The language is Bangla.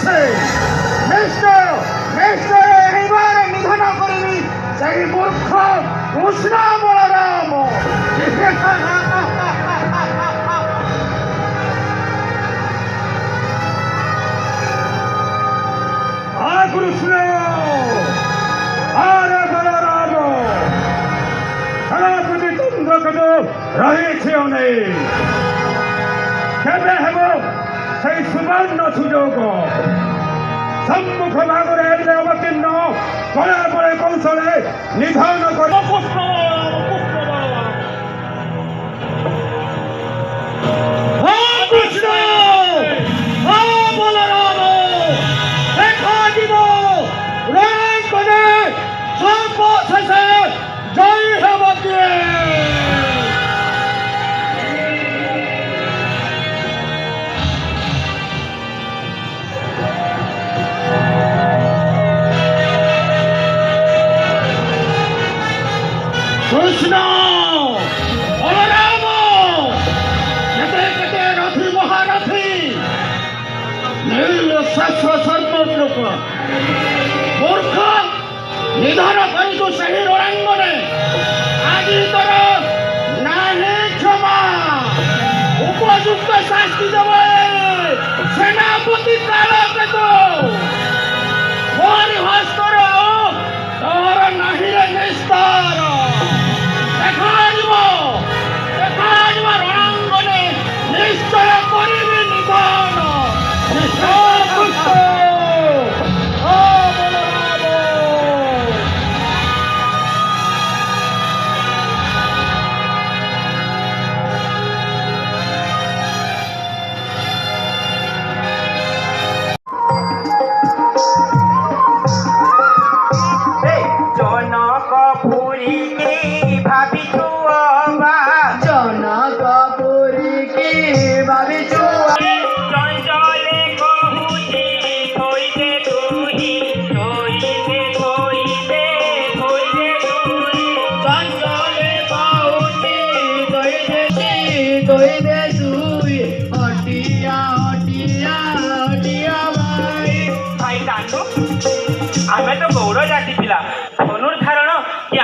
আছে নিশ্চয় নিশ্চয় এইবারে নিধন করিবি সেই মূর্খ কৃষ্ণ বলরাম। কৃষ্ণ আরে বলরাম সেনাপতি চন্দ্রকেতু রয়েছে অনেক। কেবে ହେବ সেই সুবর্ণ সুযোগ সম্মুখ ভাগরে এলে অবতীর্ণ করা পরে কৌশলে নিধন করে কৃষ্ণ বলরাম দেখা দিব রং করে সর্বশেষে জয় হব দিয়ে। কৃষ্ণ বলরাম কেতে কেতে রথি মহারথি নীল শেষ সর্বলোক মূর্খ নিধন କରିଛୁ ସେହି ରଣାଙ୍ଗରେ ଆଜି ତୋର ନାହିଁ କ୍ଷମା। ଉପଯୁକ୍ତ ଶାସ୍ତି ଦେବେ ସେନାପତି କାଳକେତୁ। ମୋରି ହସ୍ତରେ ତୋର ନାହିଁରେ ନିସ୍ତାର। ଦେଖାଯିବ ରଣାଙ୍ଗରେ ନିଶ୍ଚୟ କରିବି ନିଧନ। ଆମେ ତ ଗୌର ଜାତି ପିଲା ଧନୁର୍ଦ୍ଧାରଣ କି